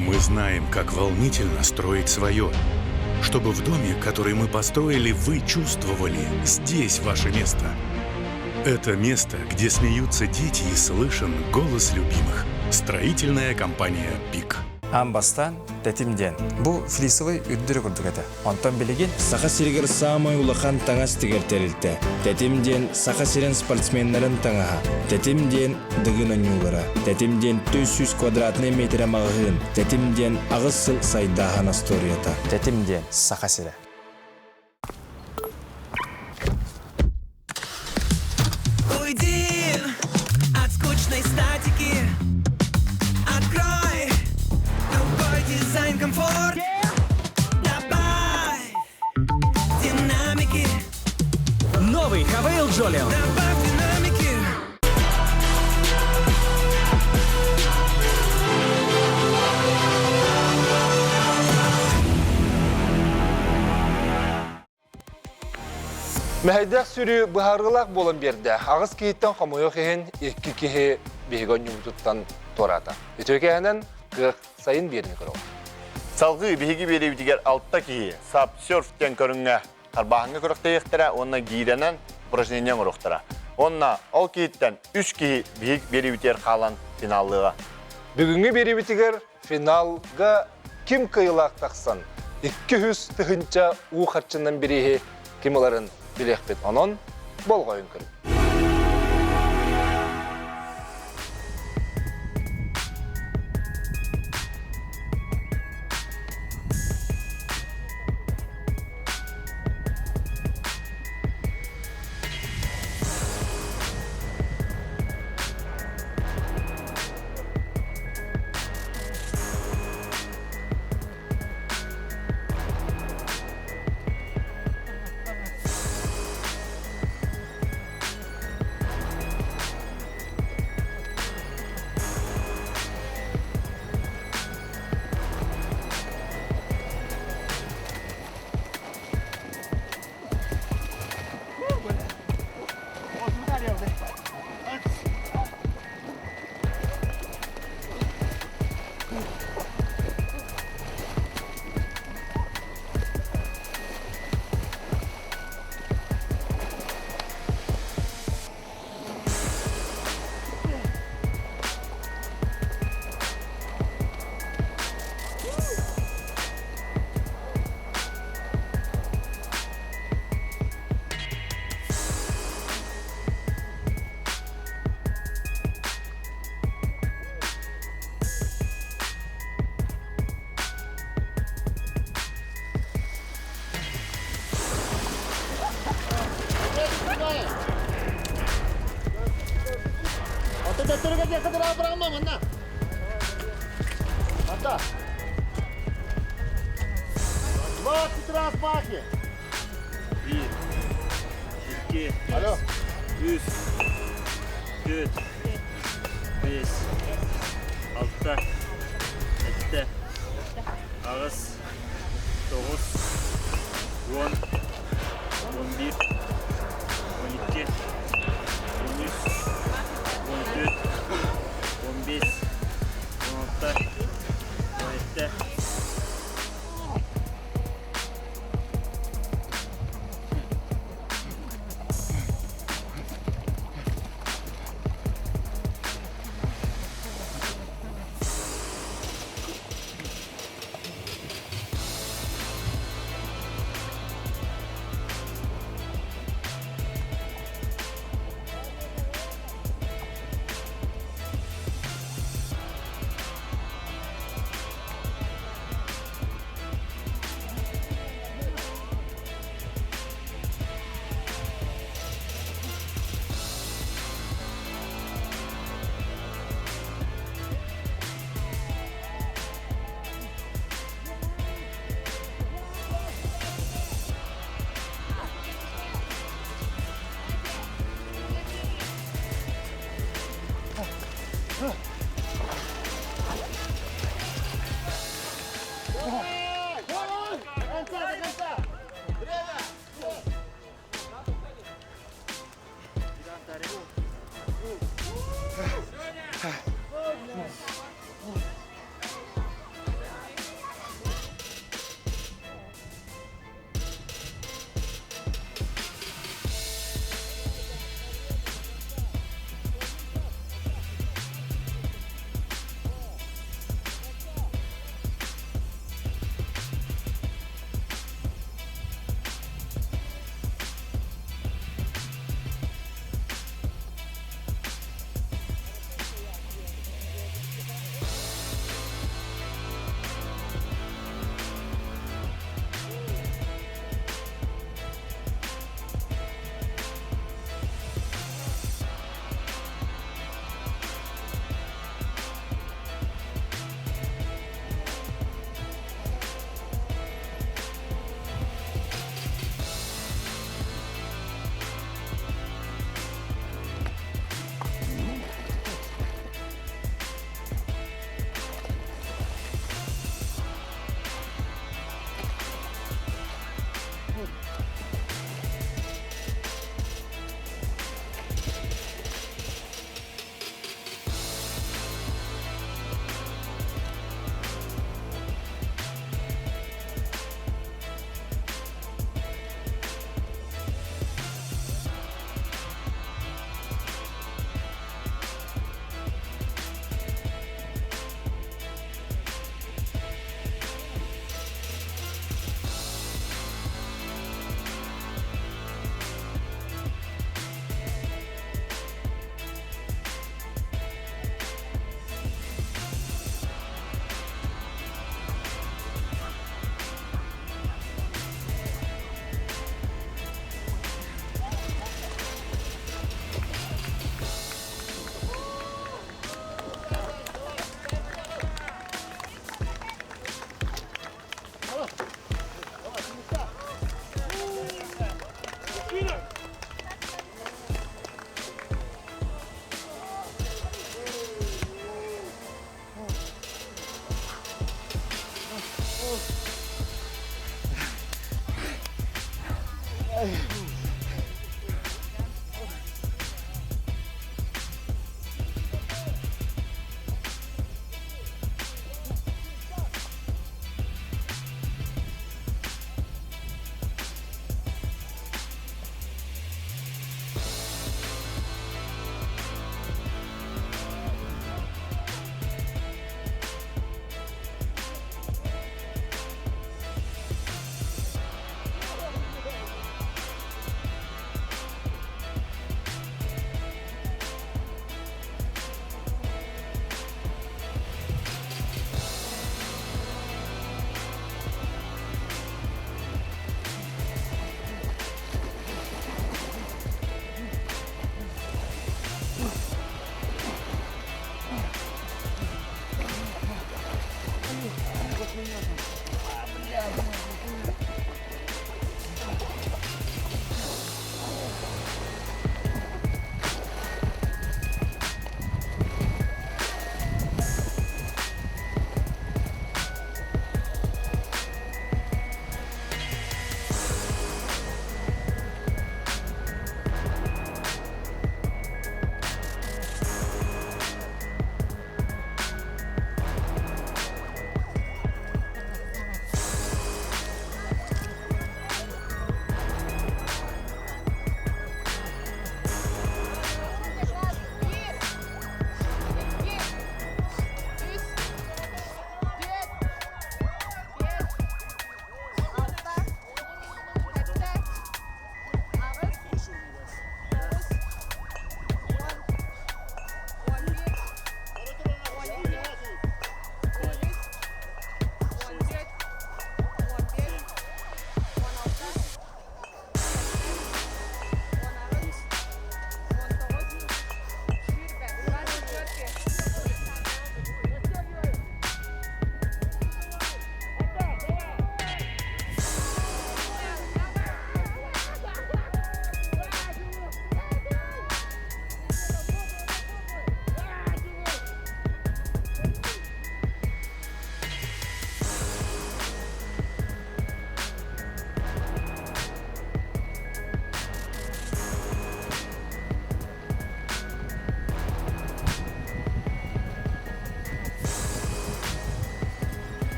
Мы знаем, как волнительно строить свое. Чтобы в доме, который мы построили, вы чувствовали, здесь ваше место. Это место, где смеются дети и слышен голос любимых. Строительная компания «Пик». Амбастан тетимден. Бу флисовый үддүрү курдугата. Онтон билеген Саха сиригер самай улахан таңас тигертерилте. Тетимден саха сирен спортсменнерин таңаха. Тетимден дыгын онюгара. Тетимден 400 квадратный метр амагын. Тетимден агыс сыл сайдахан асторията. тетимден сахасире. Уйди от скучной статики. Открой любой дизайн, комфорт. Добавь динамики. Новый Хавейл Джолио. Добавь динамики. Мәһәйдәк сүрі бұхарғылақ болын берді. Ағыз кейттен қамойы қейін екі кейі бейгон жұмтуттан тората. Өтөке әнен қық сайын беріні көрі. Салғы бейгі бері бітігер алтта кейі сап серфтен көріңі қарбағыңы көріқті ектірі, онына гейренен упражнениен ұрықтыра. Онына ол кейттен 3 кейі бейгі бері бітер қалан финаллыға. Бүгінгі бері бітігер финалға кім қиылақ тақсан? 200 түхінча ұқатшынан берейі кемілерін білек бет. Онын бол қойын көрі. Алло. 100, 4, 5, 6, 7, ağız, 9, 10, 11, 12, 13, 14, 15, 16, 17,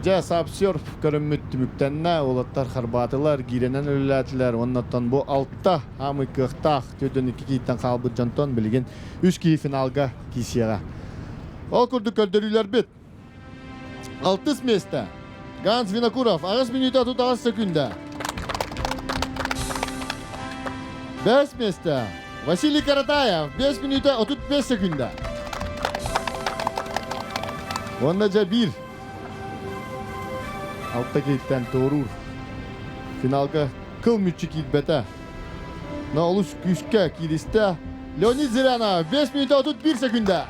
Жа сапсерф көрүммүттүмүктенне олаттар харбатылар киренен өлүләтилер. Оннаттан бу алтта хамы кыктах төдөн 2 кийттен калбыт жонтон билген 3 кий финалга кисияга. Ол күрдү көлдөрүлөр бит. 6 месте. Ганс Винокуров 6 минута 36 секунда. 5 месте. Василий Каратаев 5 минута 35 секунда. Онда жа 1. Алтта кейттен Торур финалга Kıl mütçü kilbete. Na oluş güçke kiliste. Leonid Ziryanov 5 minuta 31 sekunda.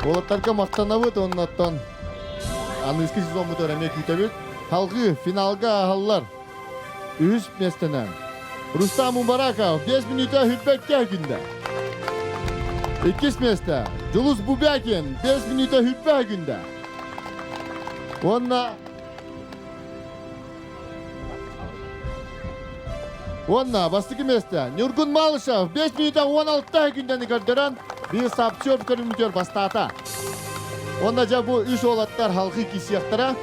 Olatlarga maqtanabıt ondan. Angliski сезон muhteremye kütebit. Halkı finalga hallar. Üst mestenen. Rustam Mubarakov 5 minuta hütbekte günde. İkis meste. Julus Bubakin 5 minuta hütbek günde. Onna bastıki meste. Nurgun Malышев 5 minuta 16 günden gördüren bir sapçıyor körümütör bastata. Onda bu 3 olatlar halkı kisiyaktara.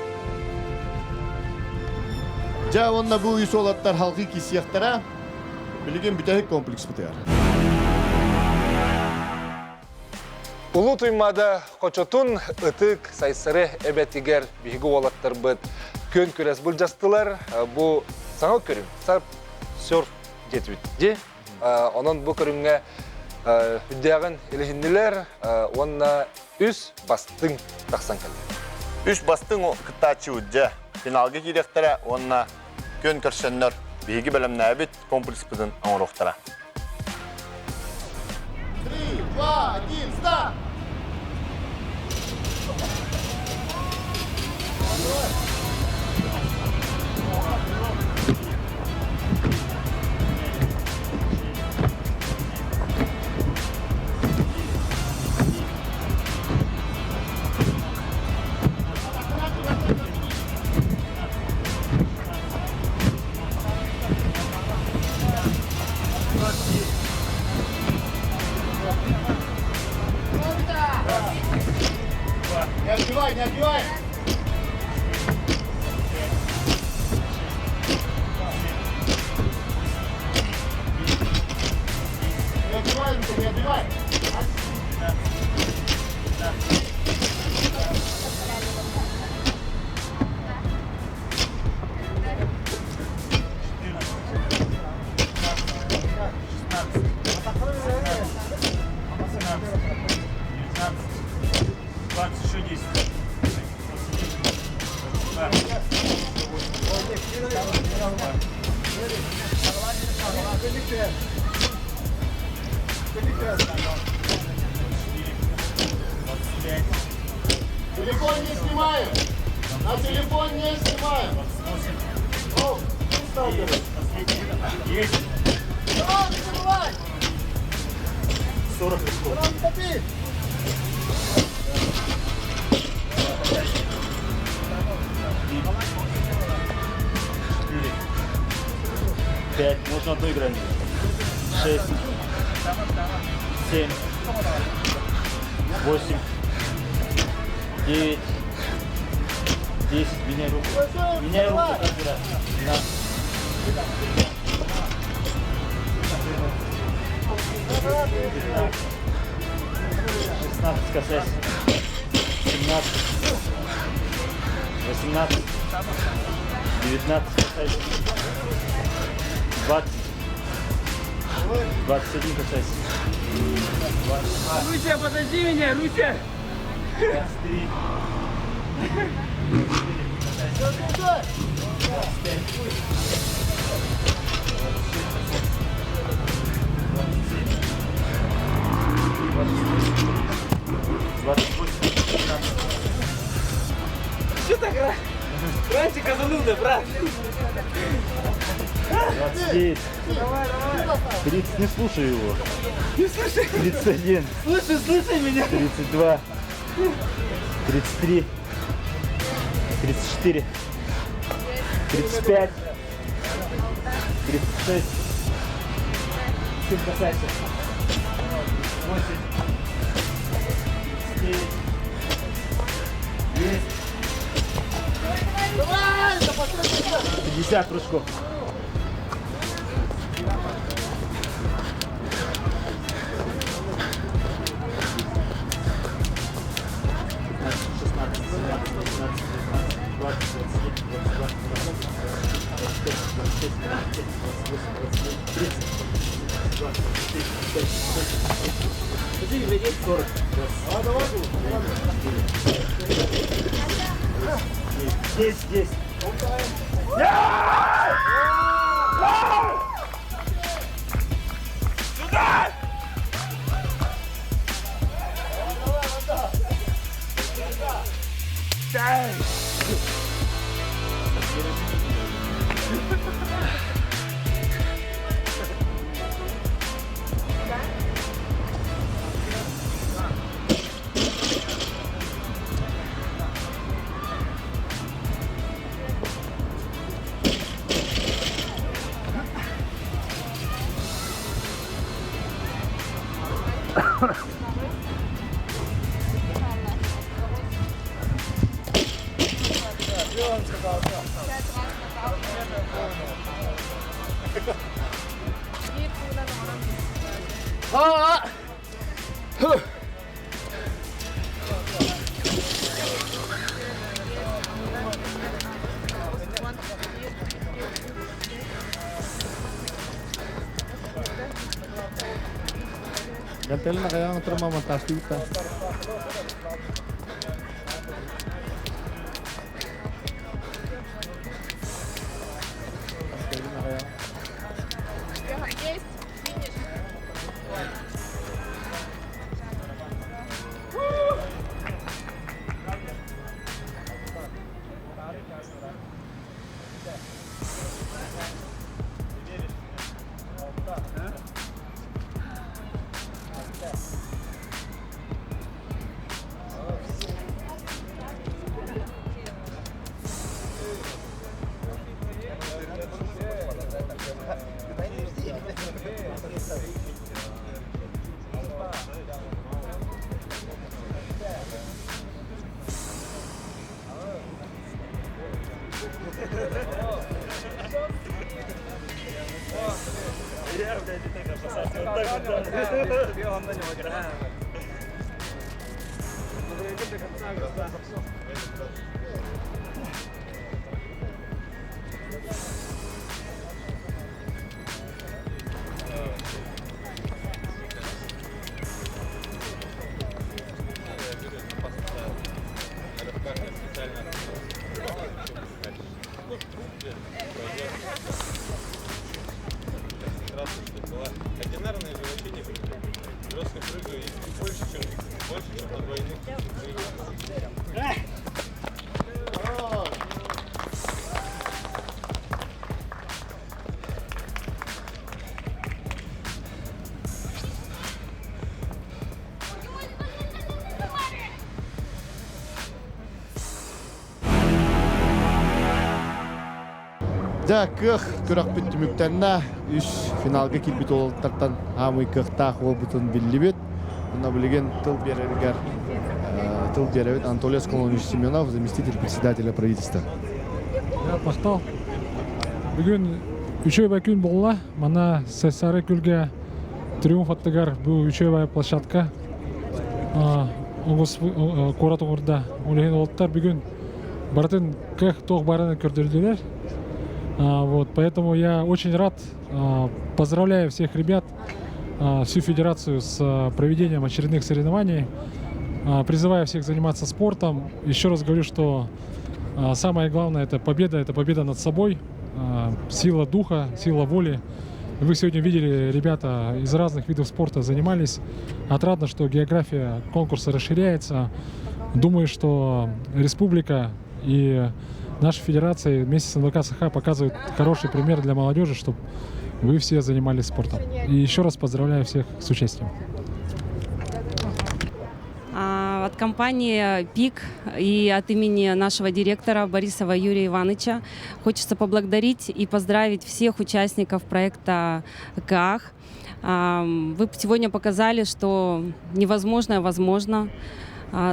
Onna bu 3 olatlar halkı kisiyaktara. Bilgin bütahik kompleks biter. Улу туймада қочотун ытык сайсыры эбетигер биги олаттар быт көн күрес бұл жастылар. Бұ саңа көрім, сап сёрф жетбит. Онын бұ көрімге үддеғын елігінділер, онна үс бастың тақсан кәлі. Үш бастың кыттачы үдже. Финалға керектері, онна көн көрсенлер биги бөлімні әбет комплекс бұдың аңырықтыра. 3, 2, 1, старт! Не отбивай, не отбивай! Не отбивай, не отбивай! Телефон не снимаем! На телефон не снимаем! О, есть! Давай, не забывай! 40 листков. Топи! Пять, можно одну играть. 6, 7, 8, 9, 10. Меняй руку. Меняй руку. 16 касайся. 17, 18, 19 касайся. 20, 21 касайся. Руся, подожди меня, Руся! 23. 28. Что так раньше казанул-то, брат? 29. 30, не слушай его. Не слушай! 31. Слушай меня! 32. 33. 34. 35. 36. 7 касайся. 8. 9. 10. 50 прыжков. Здесь. Gantel na kaya ang tramamantas dito. Одинарные же вообще не прыгают. Просто прыгаю и больше, чем на двойных. Да, кых көрөк бүттүмүктенна үс финалга килбит олтартан амый кыхтах ол бутун биллибит. Мына билген тыл беребит Анатолий Сколович Семенов, заместитель председателя правительства. Мактал. Бүгүн үчөйбай күн болла. Мана Сары күлгө триумф аттыгар бу үчөйбай площадка. Оңгос Корат оңурда олеген олттар бүгүн бартын кых тох бараны көрдүрдүлөр. Вот, поэтому я очень рад, поздравляю всех ребят, всю федерацию с проведением очередных соревнований, призываю всех заниматься спортом. Еще раз говорю, что самое главное — это победа над собой, сила духа, сила воли. Вы сегодня видели, ребята из разных видов спорта занимались. Отрадно, что география конкурса расширяется. Думаю, что республика и наша федерация вместе с НВК СХ показывают хороший пример для молодежи, чтобы вы все занимались спортом. И еще раз поздравляю всех с участием. От компании «ПИК» и от имени нашего директора Борисова Юрия Ивановича хочется поблагодарить и поздравить всех участников проекта КАХ. Вы сегодня показали, что невозможное возможно.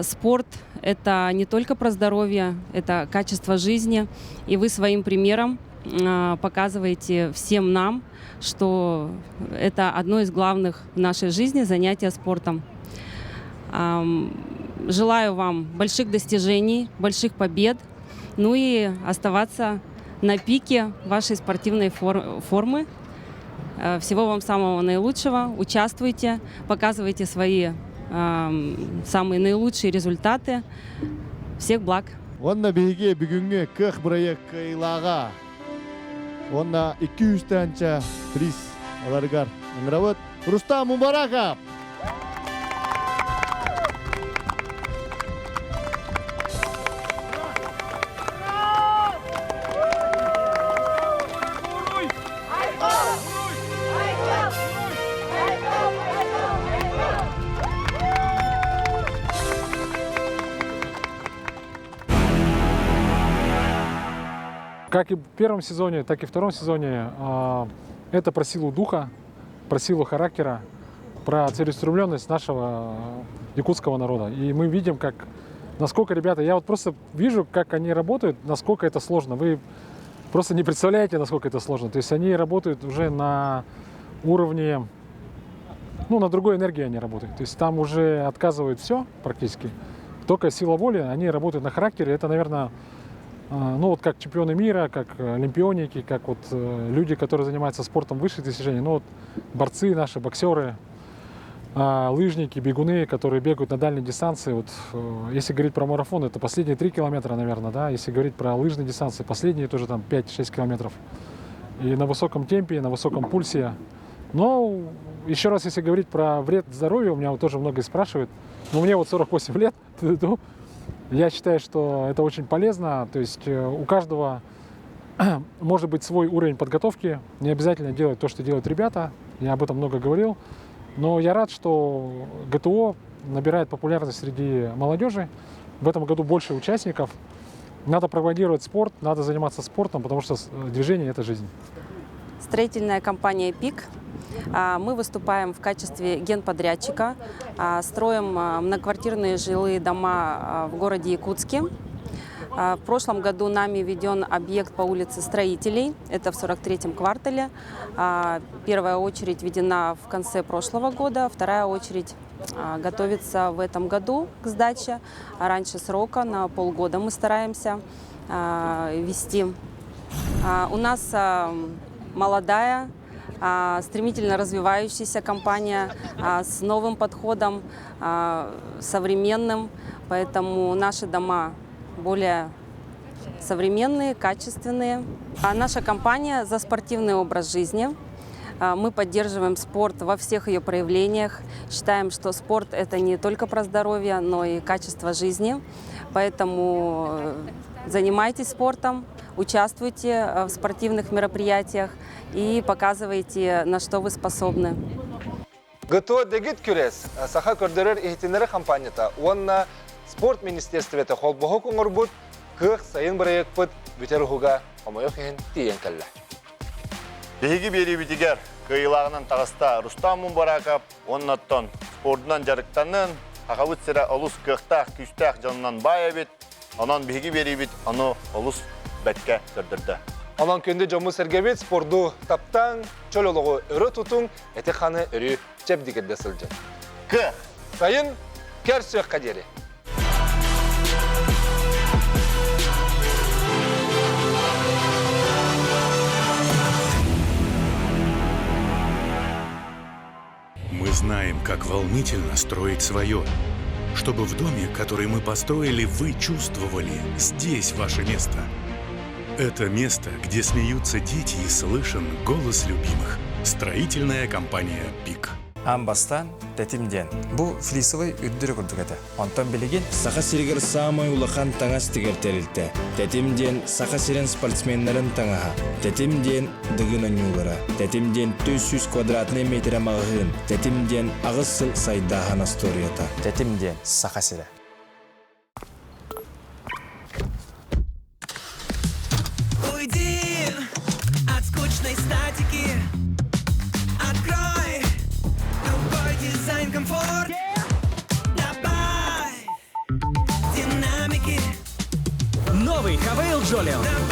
Спорт — это не только про здоровье, это качество жизни. И вы своим примером показываете всем нам, что это одно из главных в нашей жизни — занятие спортом. Желаю вам больших достижений, больших побед, ну и оставаться на пике вашей спортивной формы. Всего вам самого наилучшего. Участвуйте, показывайте свои самые наилучшие результаты. Всех благ. Онна биге бүгүнгө кых проект кыйлага. Онна 200 танча приз аларгар. Ыңырабыт Рустам Мубараков. Как и в первом сезоне, так и в втором сезоне это про силу духа, про силу характера, про целеустремленность нашего якутского народа. И мы видим, насколько ребята, я вот просто вижу, как они работают, насколько это сложно. Вы просто не представляете, насколько это сложно. То есть они работают уже на уровне, на другой энергии они работают. То есть там уже отказывают все практически. Только сила воли, они работают на характере. Это, наверное, как чемпионы мира, как олимпионики, как люди, которые занимаются спортом высших достижений. Борцы наши, боксеры, лыжники, бегуны, которые бегают на дальней дистанции. Если говорить про марафон, это последние 3 километра, наверное, да. Если говорить про лыжные дистанции, последние тоже там 5-6 километров. И на высоком темпе, на высоком пульсе. Но еще раз, если говорить про вред здоровью, у меня тоже многие спрашивают. Мне 48 лет, я считаю, что это очень полезно. То есть у каждого может быть свой уровень подготовки. Не обязательно делать то, что делают ребята. Я об этом много говорил. Но я рад, что ГТО набирает популярность среди молодежи. В этом году больше участников. Надо пропагандировать спорт, надо заниматься спортом, потому что движение – это жизнь. Строительная компания «ПИК». Мы выступаем в качестве генподрядчика, строим многоквартирные жилые дома в городе Якутске. В прошлом году нами введен объект по улице Строителей, это в 43-м квартале. Первая очередь введена в конце прошлого года, вторая очередь готовится в этом году к сдаче. Раньше срока, на полгода мы стараемся ввести. У нас молодая, стремительно развивающаяся компания с новым подходом, современным, поэтому наши дома более современные, качественные. Наша компания за спортивный образ жизни. Мы поддерживаем спорт во всех ее проявлениях. Считаем, что спорт – это не только про здоровье, но и качество жизни. Поэтому занимайтесь спортом, участвуйте в спортивных мероприятиях и показывайте, на что вы способны. ГТО дегит күрес, саха көрдөрөр ихтинері компанията. Онна спорт министерстветі холбоғы көңір бұд, қық сайын бірайық бұд, бүтер ұғыға омайық ең тиен кәлі. Беги бери битигер кыйлағынан тағыста Рустам Мумбараков, оннаттан спортынан жарықтанын, ағавыт сірі олыс қықтақ, күстақ жанынан бая бет, онан беги бери бит, оны олыс бәтке көрдірді. Онан көнді жомы сәргебет спорду таптан, чөл олығы үрі тұтың, әті қаны үрі чәбдігерді сылжын. Қық! Сайын кәрсөк қадері. Мы знаем, как волнительно строить свое. Чтобы в доме, который мы построили, вы чувствовали, здесь ваше место. Это место, где смеются дети и слышен голос любимых. Строительная компания «ПИК». Амбастан, тетимден. Бу флисовый үддүрү курдук эте. Онтон билигин Саха сиригер самай улахан таңас тигертерилте. Тетимден саха сирен спортсменнерин таңаха. Тетимден дыгын онюгара. Тетимден 400 квадратный метр амағын. Тетимден ағысыл сайдахан асторията. тетимден саха сире. Уйди от скучной статики. Открой любой дизайн, комфорт. Добавь динамики. Новый Хавейл Джолион.